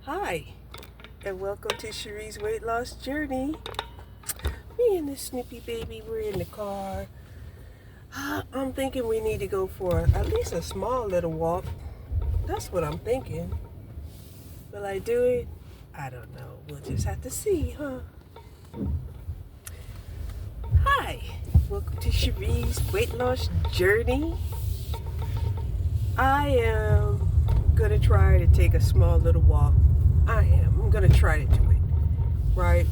Hi, and welcome to Cherie's weight loss journey. Me and this Snoopy baby, we're in the car. I'm thinking we need to go for at least a small little walk. That's what I'm thinking. Will I do it? I don't know. We'll just have to see, huh? Hi, welcome to Cherie's weight loss journey. I am gonna try to take a small little walk. I'm gonna try to do it, right?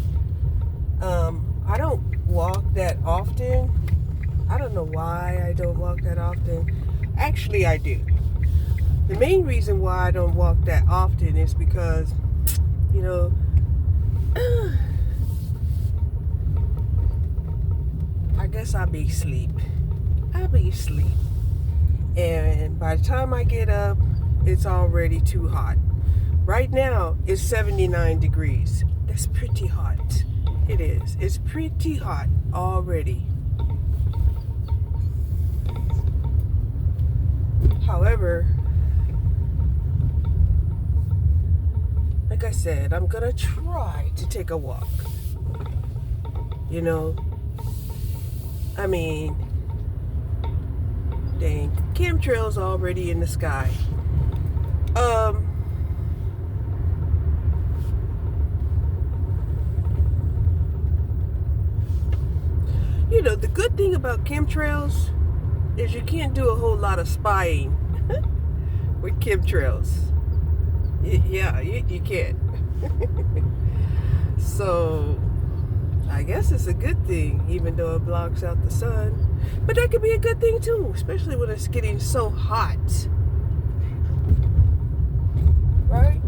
I don't walk that often. I don't know why I don't walk that often. Actually, I do. The main reason why I don't walk that often is because, you know, I guess I'll be asleep. And by the time I get up, it's already too hot. Right now, it's 79 degrees. That's pretty hot. It is. It's pretty hot already. However, like I said, I'm gonna try to take a walk. You know, I mean, dang, chemtrails already in the sky. You know, the good thing about chemtrails is you can't do a whole lot of spying with chemtrails. Yeah, you can't. So, I guess it's a good thing, even though it blocks out the sun. But that could be a good thing too, especially when it's getting so hot. Right?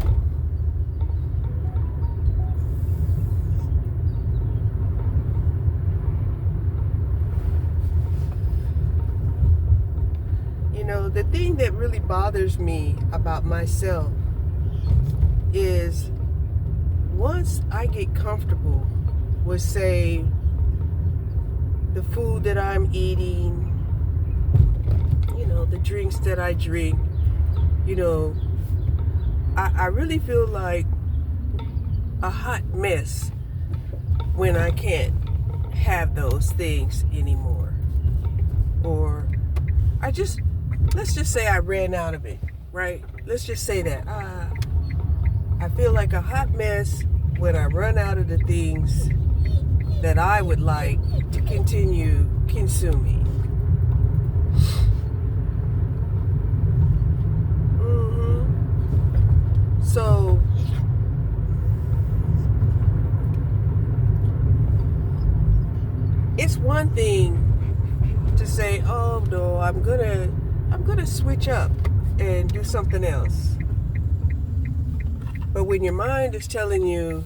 You know, the thing that really bothers me about myself is once I get comfortable with, say, the food that I'm eating, you know, the drinks that I drink, you know, I really feel like a hot mess when I can't have those things anymore. Or let's just say I ran out of it, right? Let's just say that. I feel like a hot mess when I run out of the things that I would like to continue consuming. So, it's one thing to say, "Oh no, I'm gonna switch up and do something else." But when your mind is telling you,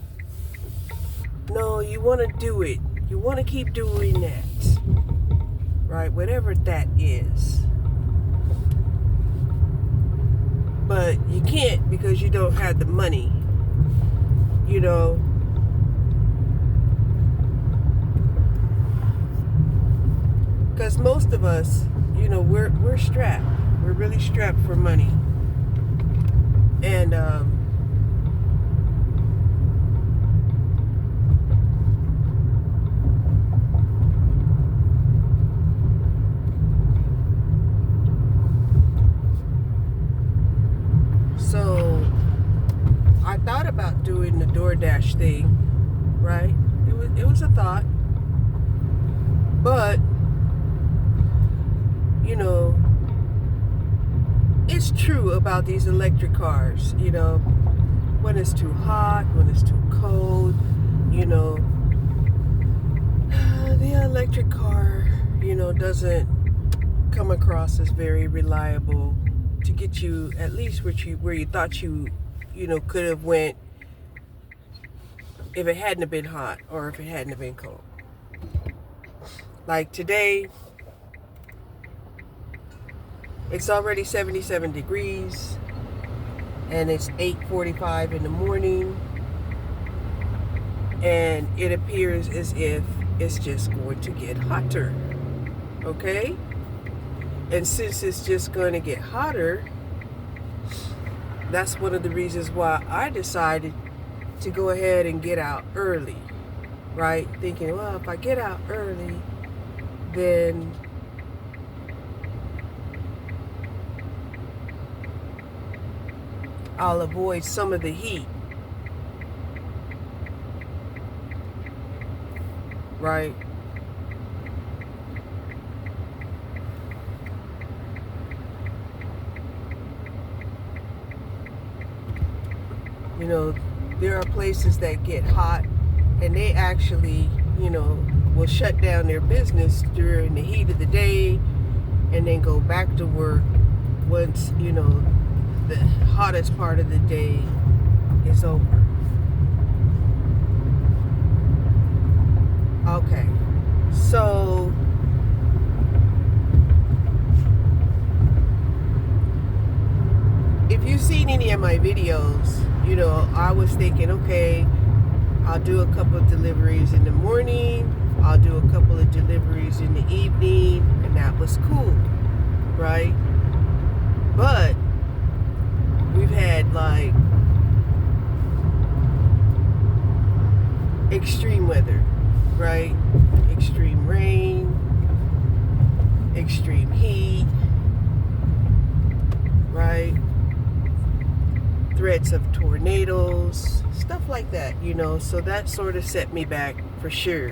"No, you want to do it. You want to keep doing that." Right? Whatever that is. But you can't because you don't have the money. You know, because most of us, you know, we're strapped. We're really strapped for money. And so I thought about doing the DoorDash thing, right? It was a thought. But you know, it's true about these electric cars, you know, when it's too hot, when it's too cold, you know, the electric car, you know, doesn't come across as very reliable to get you at least where you thought you know, could have went if it hadn't have been hot or if it hadn't have been cold. Like today, it's already 77 degrees and it's 8:45 in the morning, and it appears as if it's just going to get hotter. Okay? And since it's just going to get hotter, that's one of the reasons why I decided to go ahead and get out early, right? Thinking, well, if I get out early, then I'll avoid some of the heat, right? You know, there are places that get hot and they actually, will shut down their business during the heat of the day and then go back to work once, the hottest part of the day is over. Okay, so if you've seen any of my videos, I was thinking, okay, I'll do a couple of deliveries in the morning, I'll do a couple of deliveries in the evening, and that was cool, right? But we've had like extreme weather, right? Extreme rain, extreme heat, right? Threats of tornadoes, stuff like that, so that sort of set me back for sure.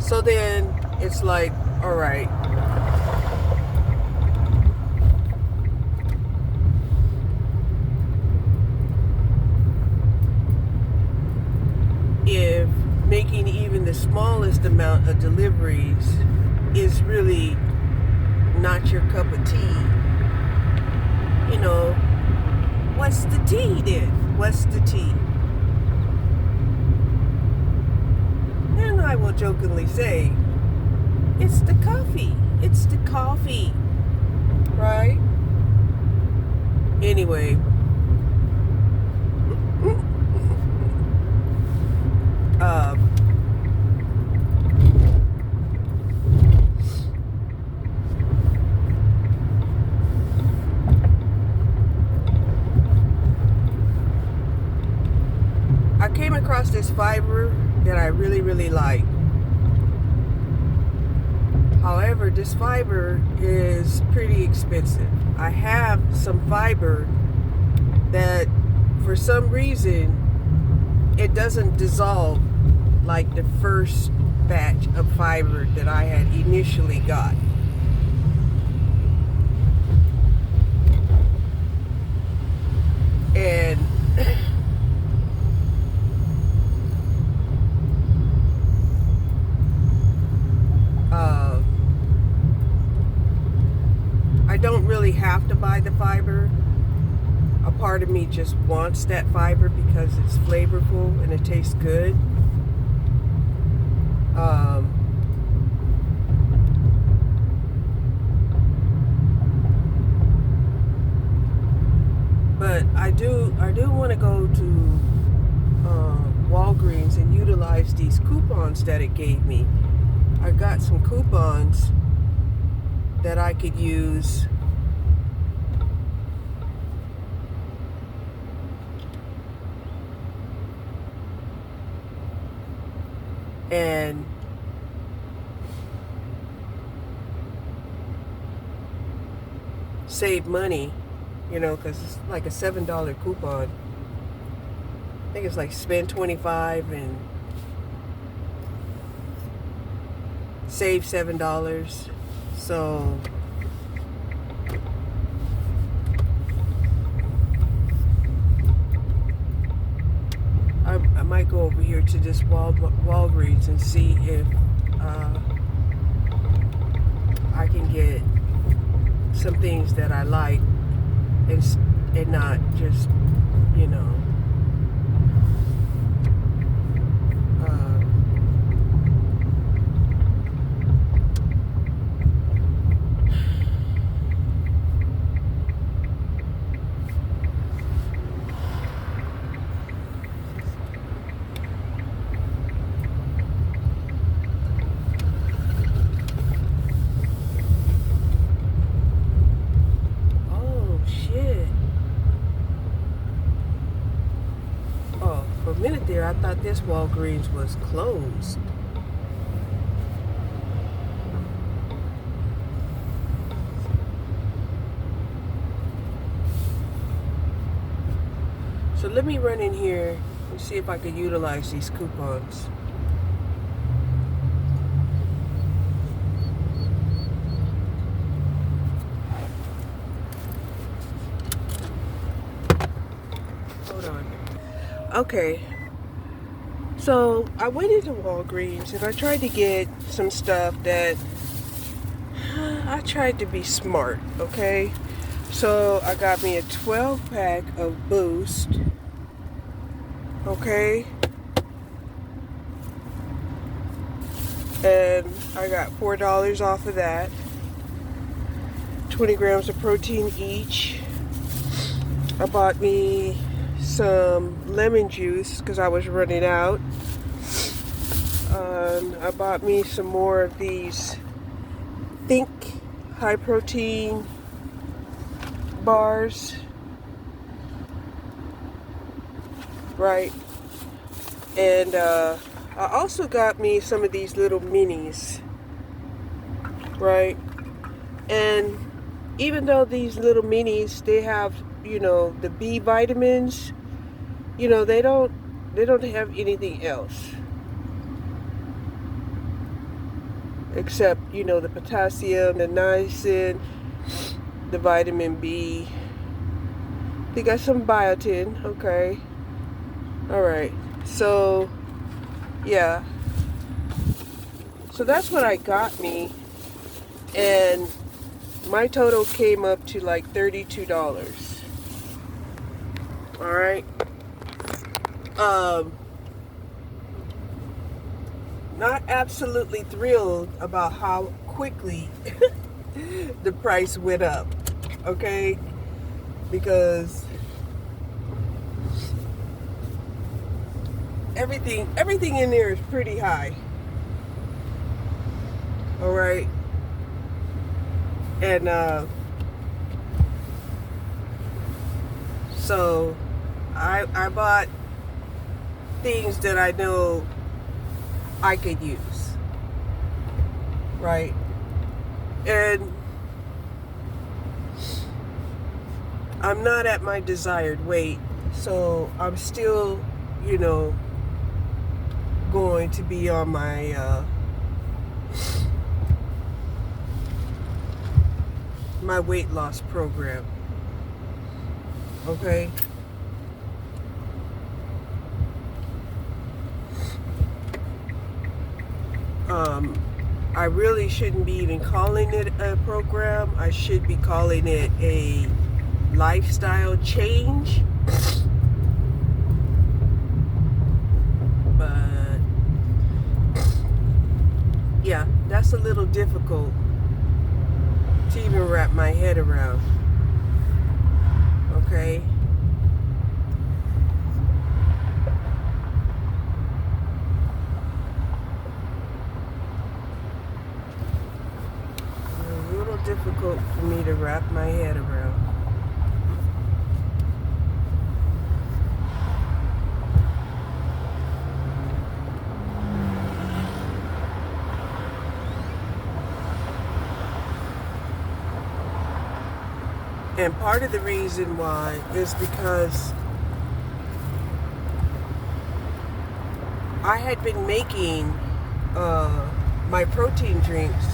So then it's like, all right, if making even the smallest amount of deliveries is really not your cup of tea, what's the tea then? What's the tea? And I will jokingly say, it's the coffee. It's the coffee, right? Anyway, I came across this fiber that I really, really like. However, this fiber is pretty expensive. I have some fiber that for some reason it doesn't dissolve like the first batch of fiber that I had initially got. And I don't really have to buy the fiber. A part of me just wants that fiber because it's flavorful and it tastes good. But I do want to go to Walgreens and utilize these coupons that it gave me. I got some coupons that I could use and save money, because it's like a $7 coupon. I think it's like spend $25 and save $7. So I might go over here to this Walgreens and see if I can get some things that I like and not just, I thought this Walgreens was closed. So let me run in here and see if I can utilize these coupons. Hold on. Okay. So I went into Walgreens and I tried to get some stuff that I tried to be smart, okay? So I got me a 12 pack of Boost, okay? And I got $4 off of that. 20 grams of protein each. I bought me some lemon juice because I was running out. I bought me some more of these Think high protein bars, right? And I also got me some of these little minis, right? And even though these little minis, they have, you know, the B vitamins, you know, they don't have anything else except, you know, the potassium, the niacin, the vitamin B. They got some biotin, okay. All right, so yeah, so that's what I got me, and my total came up to like $32. All right. Not absolutely thrilled about how quickly the price went up, okay? Because everything in there is pretty high. All right. And so I bought things that I know I could use, right? And I'm not at my desired weight, so I'm still, you know, going to be on my my weight loss program, okay? I really shouldn't be even calling it a program. I should be calling it a lifestyle change. But yeah, that's a little difficult to even wrap my head around. Okay? Difficult for me to wrap my head around. And part of the reason why is because I had been making my protein drinks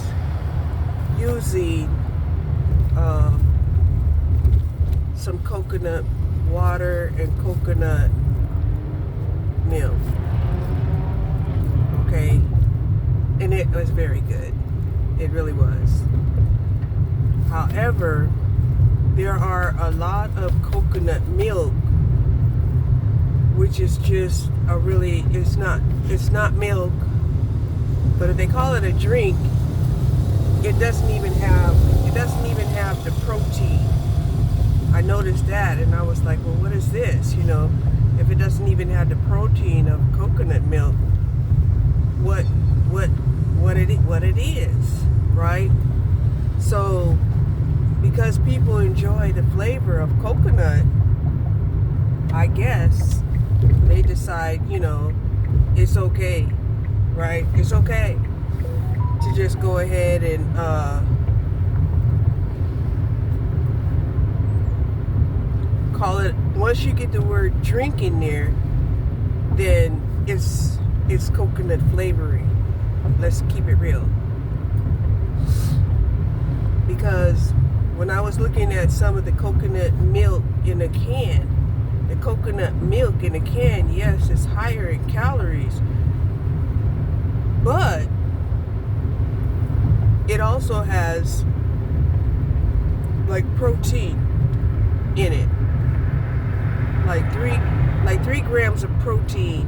using some coconut water and coconut milk, okay, and it was very good. It really was. However, there are a lot of coconut milk which is just a really, it's not milk, but if they call it a drink, it doesn't even have the protein. I noticed that, and I was like, well, what is this? You know, if it doesn't even have the protein of coconut milk, what it is, right? So because people enjoy the flavor of coconut, I guess they decide, it's okay, right? It's okay to just go ahead and call it, once you get the word drink in there, then it's coconut flavoring. Let's keep it real. Because when I was looking at some of the coconut milk in a can, the coconut milk in a can, yes, it's higher in calories, but it also has like protein in it, like three grams of protein,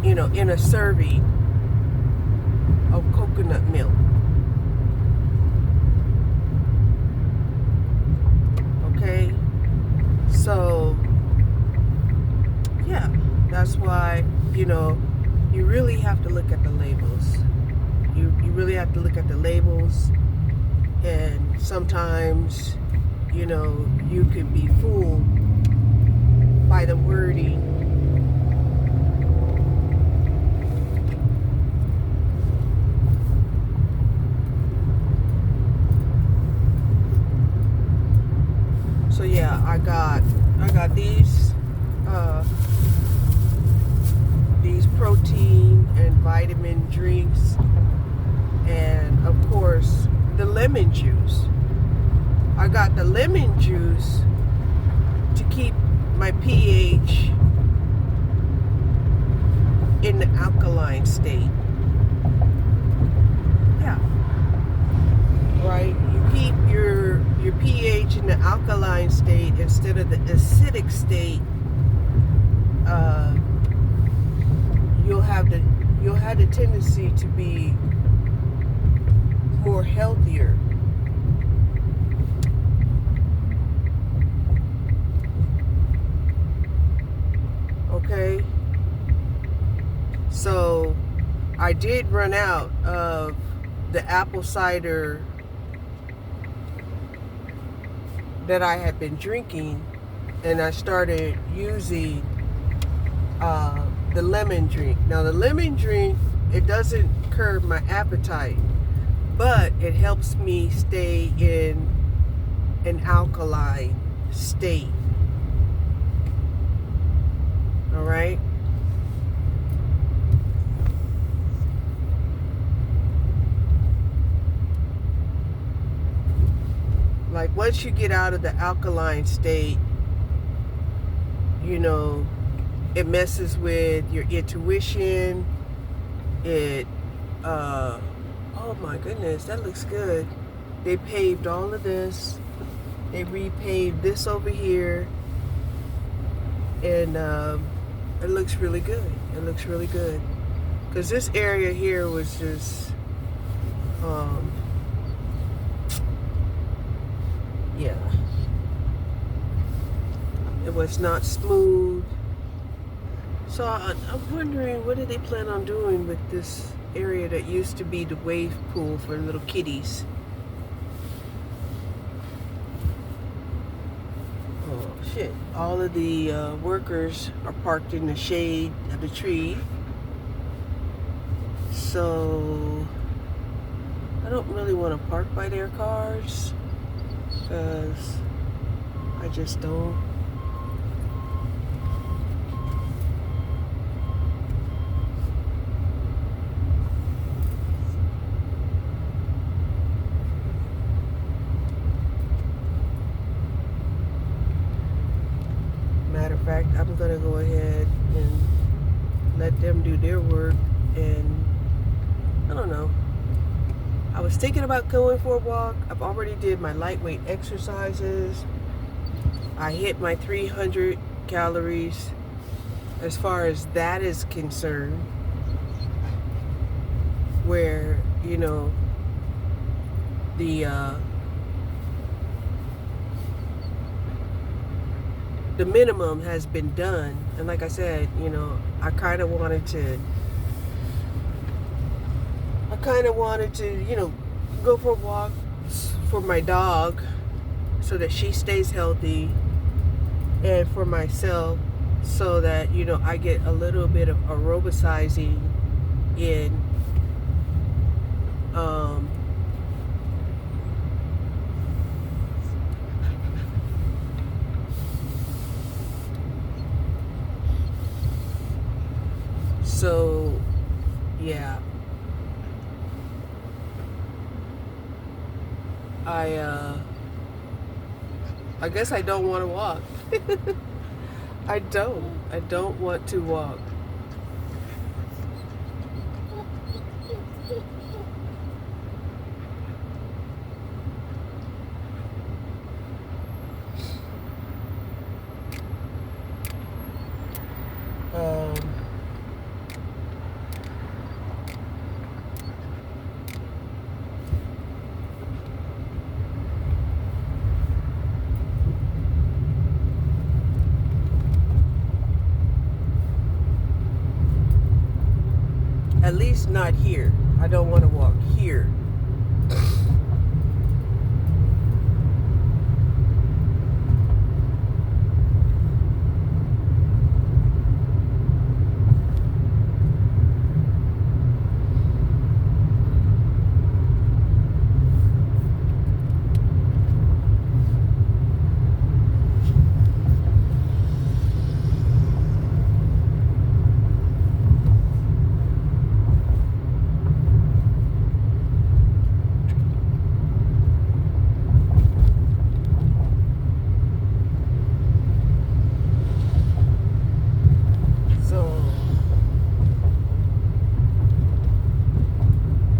in a serving of coconut milk. Okay, so yeah, that's why you really have to look at the labels. You really have to look at the labels, and sometimes you could be fooled by the wording. So yeah, I got these protein and vitamin drinks, and of course the lemon juice. I got the lemon juice to keep my pH in the alkaline state. Yeah. Right? You keep your pH in the alkaline state instead of the acidic state. You'll have the tendency to be more healthier. Okay? So I did run out of the apple cider that I had been drinking, and I started using the lemon drink. Now the lemon drink, it doesn't curb my appetite, but it helps me stay in an alkaline state. All right? Like once you get out of the alkaline state, it messes with your intuition. Oh my goodness, that looks good. They paved all of this. They repaved this over here. And it looks really good. It looks really good. Because this area here was just, yeah. It was not smooth. So I'm wondering, what do they plan on doing with this area that used to be the wave pool for little kitties? Oh shit. All of the workers are parked in the shade of the tree. So I don't really want to park by their cars, because I just don't. Matter of fact, I'm gonna go ahead and let them do their work, and I don't know. I was thinking about going for a walk. I've already did my lightweight exercises. I hit my 300 calories as far as that is concerned, where the minimum has been done. And like I said, I kind of wanted to go for a walk for my dog so that she stays healthy, and for myself, so that I get a little bit of aerobicizing in. So yeah, I guess I don't want to walk. I don't want to walk. Um, at least not here. I don't want to walk here.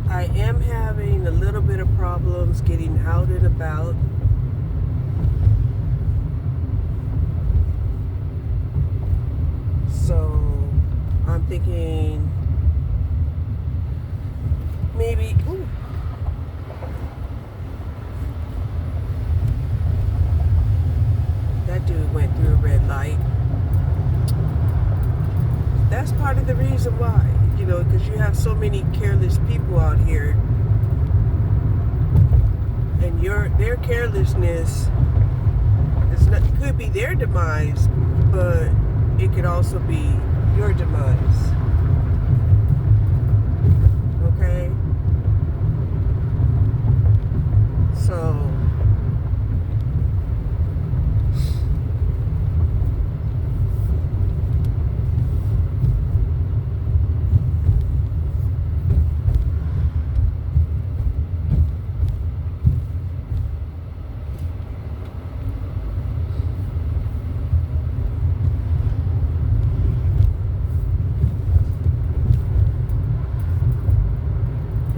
I am having a little bit of problems getting out and about. So I'm thinking maybe, that dude went through a red light. That's part of the reason why, because you have so many careless people out here, and their carelessness could be their demise, but it could also be your demise. Okay? So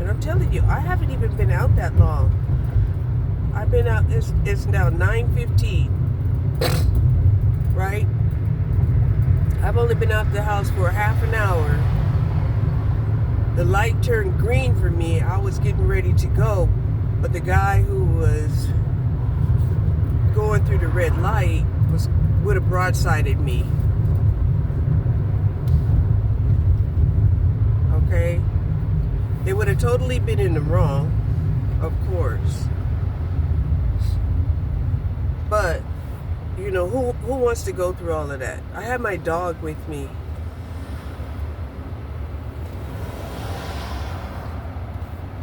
I'm telling you, I haven't even been out that long. I've been out, it's now 9:15, right? I've only been out the house for half an hour. The light turned green for me. I was getting ready to go, but the guy who was going through the red light would have broadsided me. Okay? They would have totally been in the wrong, of course. But, who wants to go through all of that? I have my dog with me.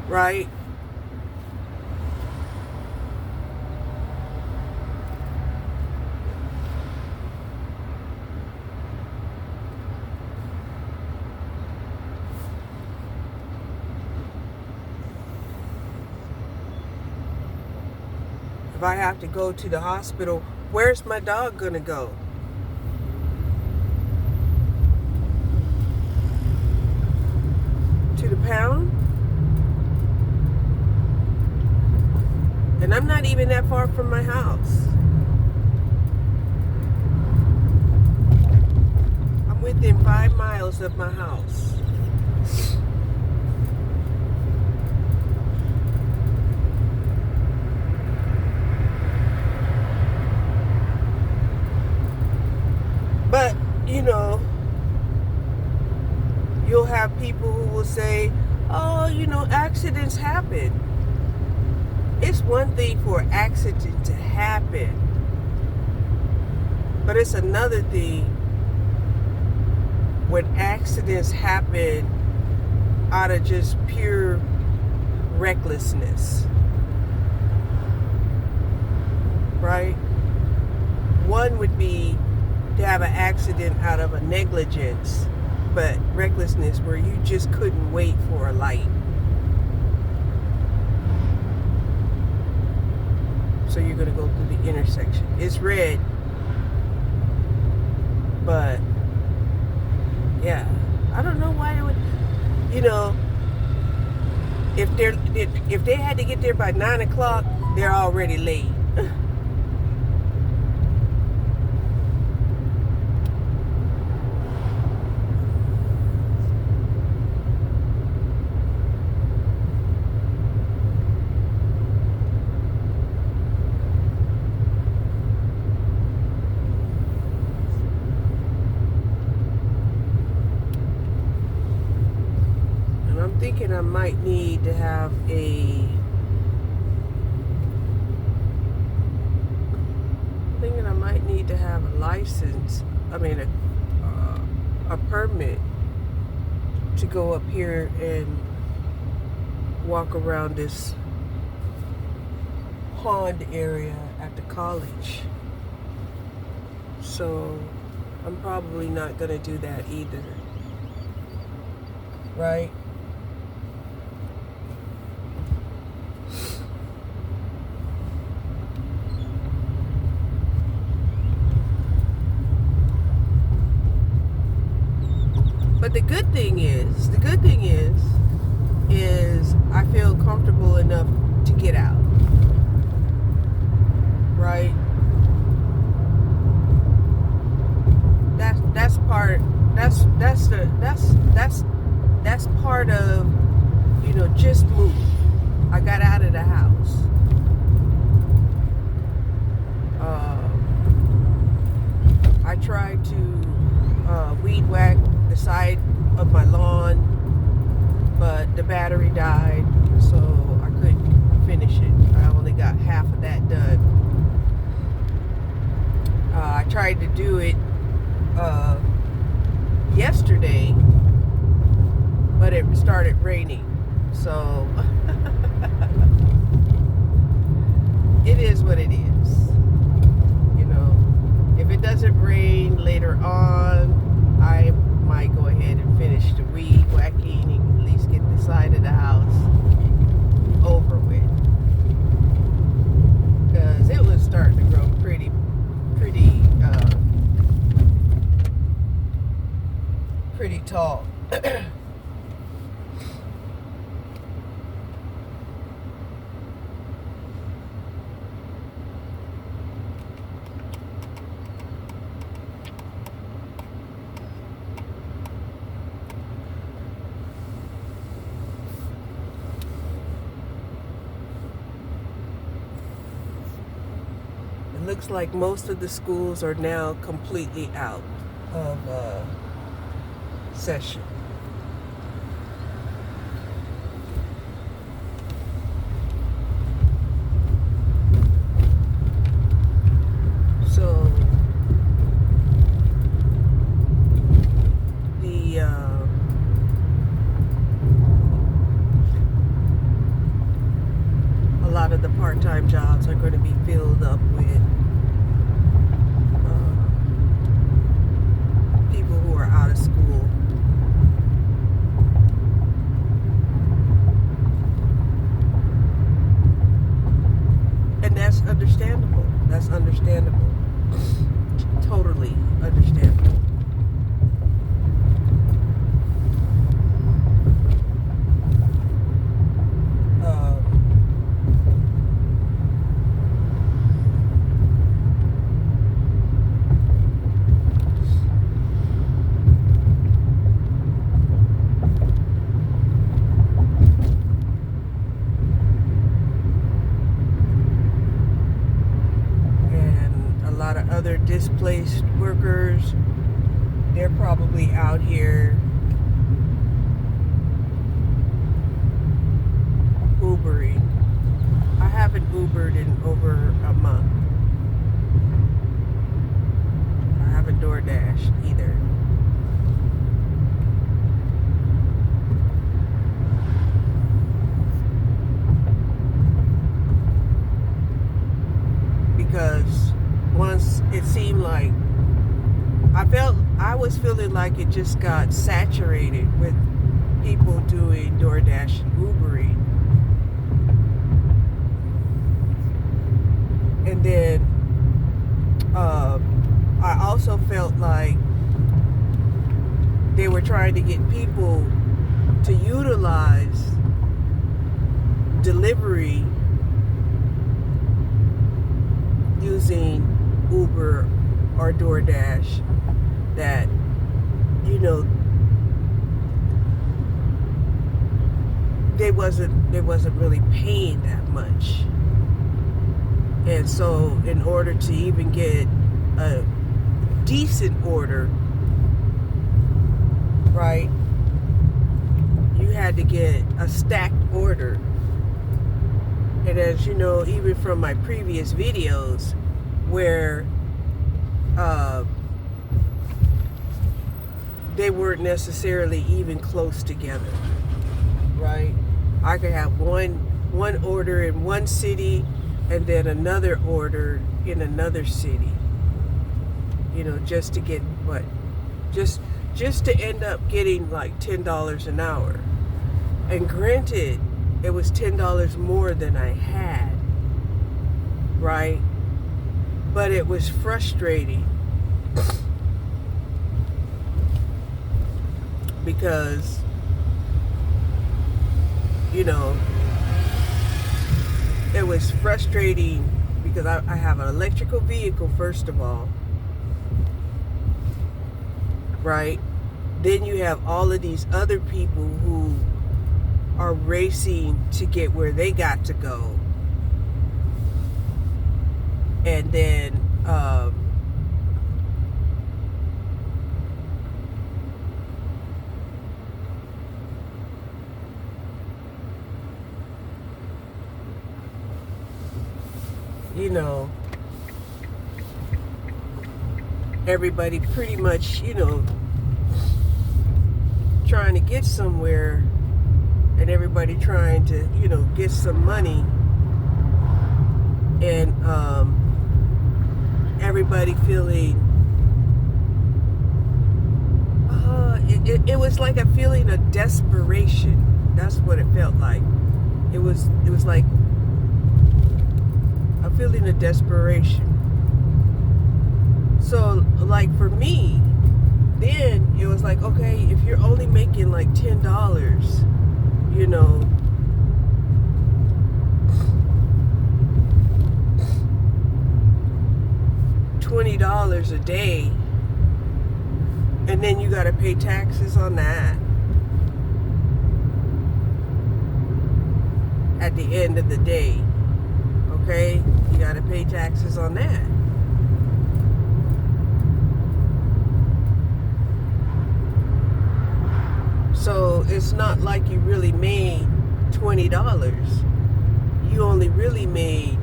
Right? If I have to go to the hospital, where's my dog gonna go? To the pound? And I'm not even that far from my house. I'm within 5 miles of my house. But, you'll have people who will say, oh, accidents happen. It's one thing for an accident to happen. But it's another thing when accidents happen out of just pure recklessness, right? One would be to have an accident out of a negligence, but recklessness where you just couldn't wait for a light. So you're going to go through the intersection. It's red, but yeah, I don't know why it would, if they had to get there by 9 o'clock, they're already late. Thinking I might need to have a license. I mean a permit to go up here and walk around this pond area at the college. So I'm probably not gonna do that either, right? But the good thing is I feel comfortable enough to get out, right? That's part of, just move. I got out of the house. I tried to weed whack the side of my lawn, but the battery died, so I couldn't finish it. I only got half of that done. I tried to do it yesterday, but it started raining, so it is what it is. If it doesn't rain later on, I might go ahead and finish the weed whacking and at least get the side of the house over with, because it was starting to grow pretty tall. It looks like most of the schools are now completely out of session. So a lot of the part-time jobs are going to be filled up with people who are out of school. And that's understandable. That's understandable. Totally understandable. Other displaced workers, they're probably out here Ubering. I haven't Ubered in over a month. was feeling like it just got saturated with people doing DoorDash and Ubering. And then I also felt like they were trying to get people to utilize delivery using Uber or DoorDash, that, you know, they wasn't really paying that much. And so in order to even get a decent order, right, you had to get a stacked order. And as you know, even from my previous videos, where they weren't necessarily even close together, right? I could have one order in one city and then another order in another city, you know, just to get what? Just to end up getting like $10 an hour. And granted, it was $10 more than I had, right? But it was frustrating because, you know, it was frustrating because I have an electrical vehicle, first of all, right? Then you have all of these other people who are racing to get where they got to go. And then you know, everybody pretty much, you know, trying to get somewhere, and everybody trying to, you know, get some money, and everybody feeling it was like a feeling of desperation. That's what it felt like. It was like a feeling of desperation. So like for me, then it was like, okay, if you're only making like $10, you know, $20 a day, and then you got to pay taxes on that at the end of the day. Okay, you got to pay taxes on that. So it's not like you really made $20. You only really made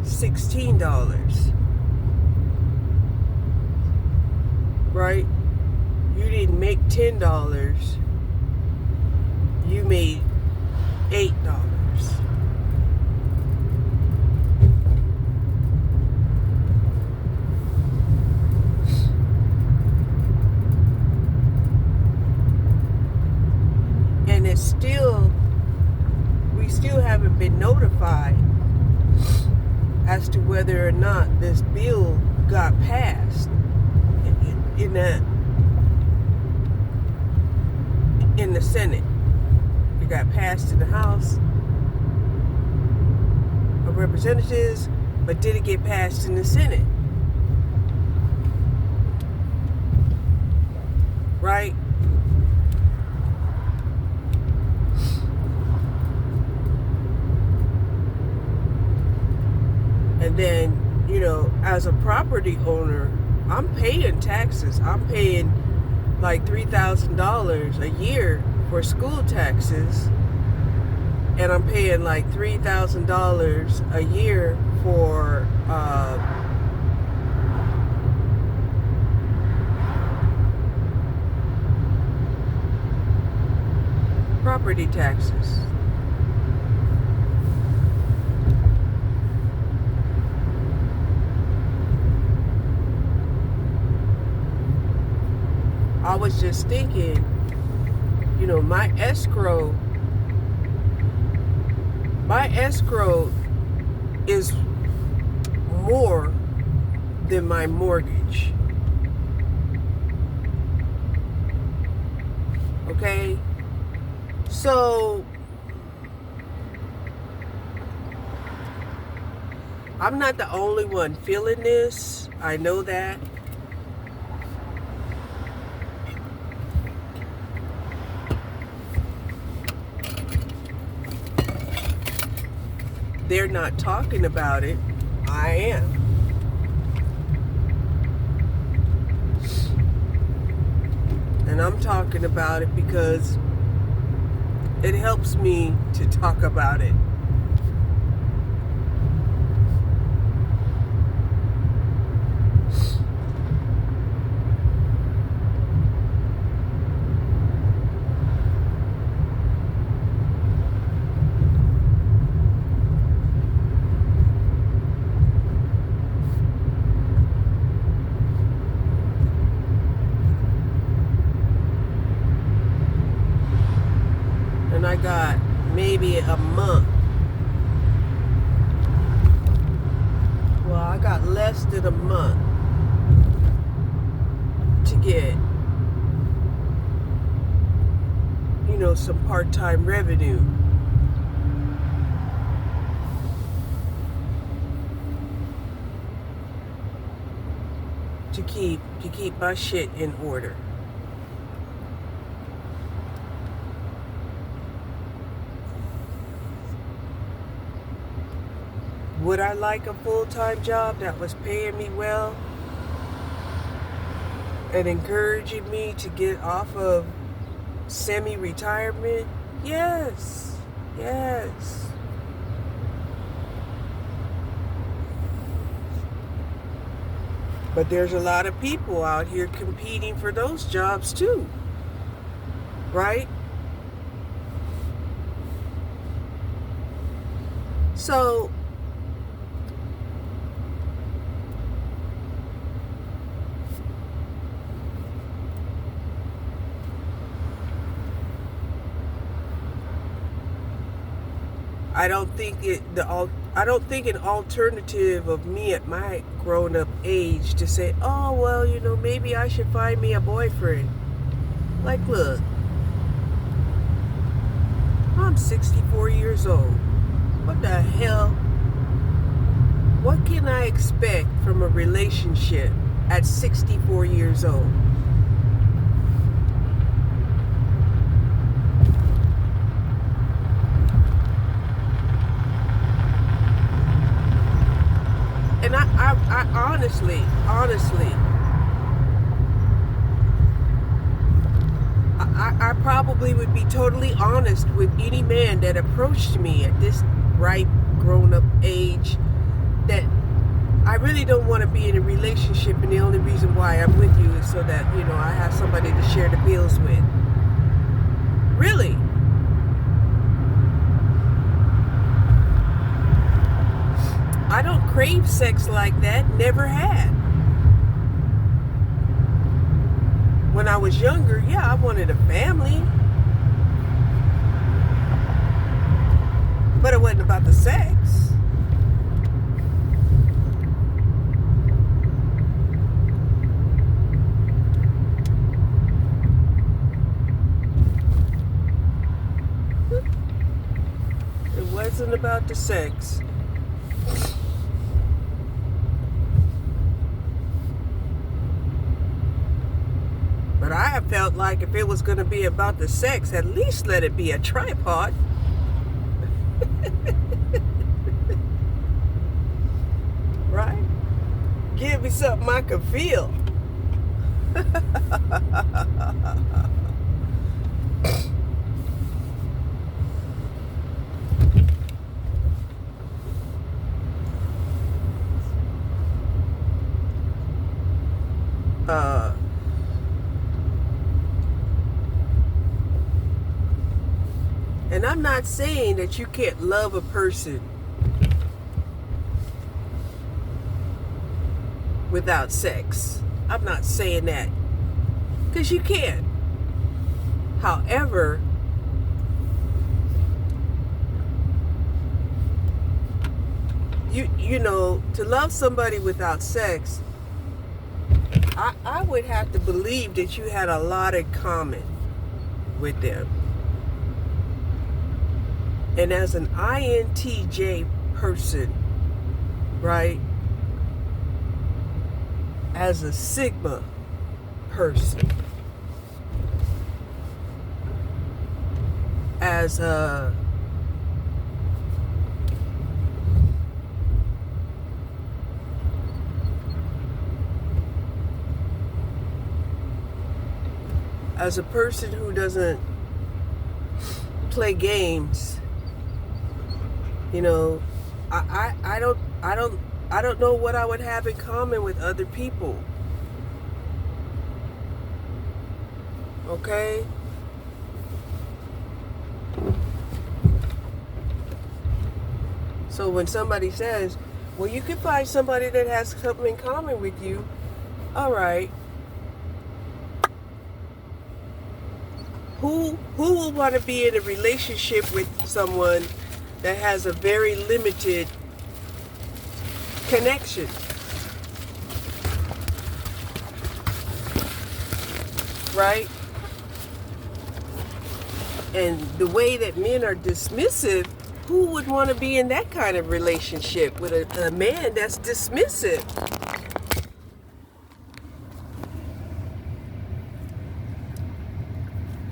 $16. Right? You didn't make $10. You made $8. And it's still, we still haven't been notified as to whether or not this bill got passed in the Senate. It got passed in the House of Representatives, but did it get passed in the Senate? Right? And then, you know, as a property owner, I'm paying taxes. I'm paying like $3,000 a year for school taxes, and I'm paying like $3,000 a year for property taxes. I was just thinking, my escrow is more than my mortgage. Okay? So I'm not the only one feeling this. I know that. They're not talking about it. I am. And I'm talking about it because it helps me to talk about it. And I got maybe a month. Well, I got less than a month to get, some part-time revenue. To keep my shit in order. Would I like a full-time job that was paying me well and encouraging me to get off of semi-retirement? Yes. Yes. But there's a lot of people out here competing for those jobs too. Right? So I don't think an alternative of me at my grown-up age to say, oh, well, maybe I should find me a boyfriend. Like, look, I'm 64 years old. What the hell? What can I expect from a relationship at 64 years old? And I honestly, I probably would be totally honest with any man that approached me at this ripe, grown-up age that I really don't want to be in a relationship, and the only reason why I'm with you is so that, I have somebody to share the bills with. Really? I don't crave sex like that. Never had. When I was younger, yeah, I wanted a family. But it wasn't about the sex. It wasn't about the sex. But I have felt like if it was going to be about the sex, at least let it be a tripod. Right? Give me something I can feel. And I'm not saying that you can't love a person without sex. I'm not saying that. Because you can. However, you know, to love somebody without sex, I would have to believe that you had a lot in common with them. And as an INTJ person, right? As a Sigma person, as a person who doesn't play games, you know, I don't know what I would have in common with other people. Okay? So when somebody says, well, you can find somebody that has something in common with you, all right. Who will want to be in a relationship with someone that has a very limited connection? Right? And the way that men are dismissive, who would want to be in that kind of relationship with a man that's dismissive?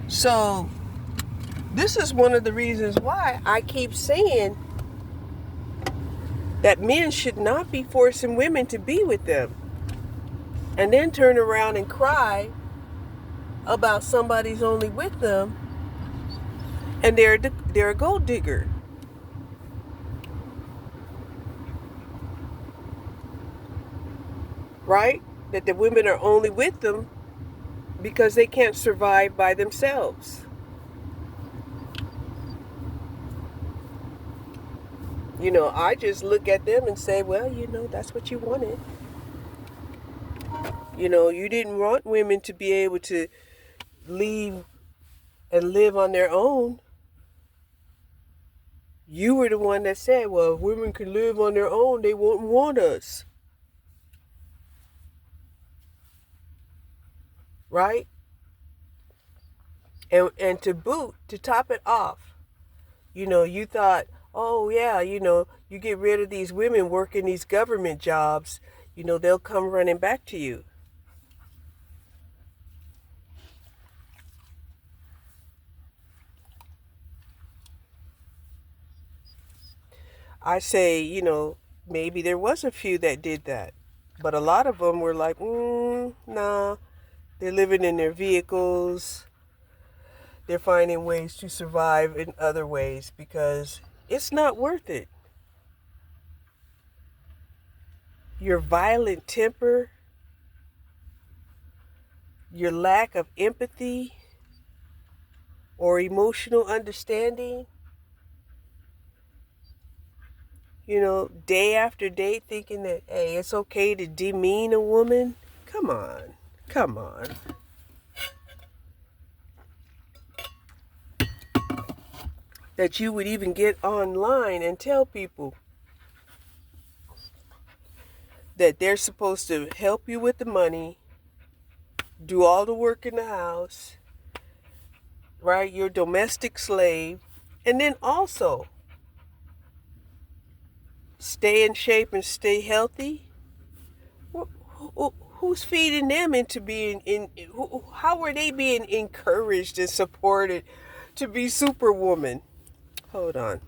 So, this is one of the reasons why I keep saying that men should not be forcing women to be with them and then turn around and cry about somebody's only with them and they're a gold digger. Right? That the women are only with them because they can't survive by themselves. You know, I just look at them and say, well, you know, that's what you wanted. You know, you didn't want women to be able to leave and live on their own. You were the one that said, well, if women can live on their own, they won't want us. Right? And to boot, to top it off, you know, you thought, oh yeah, you know, you get rid of these women working these government jobs, you know, they'll come running back to you. I say, you know, maybe there was a few that did that, but a lot of them were like, nah, they're living in their vehicles. They're finding ways to survive in other ways because it's not worth it. Your violent temper, your lack of empathy or emotional understanding, you know, day after day thinking that, hey, it's okay to demean a woman. Come on. That you would even get online and tell people that they're supposed to help you with the money, do all the work in the house, right? You're a domestic slave, and then also stay in shape and stay healthy. Who's feeding them into being how are they being encouraged and supported to be superwoman? Hold on.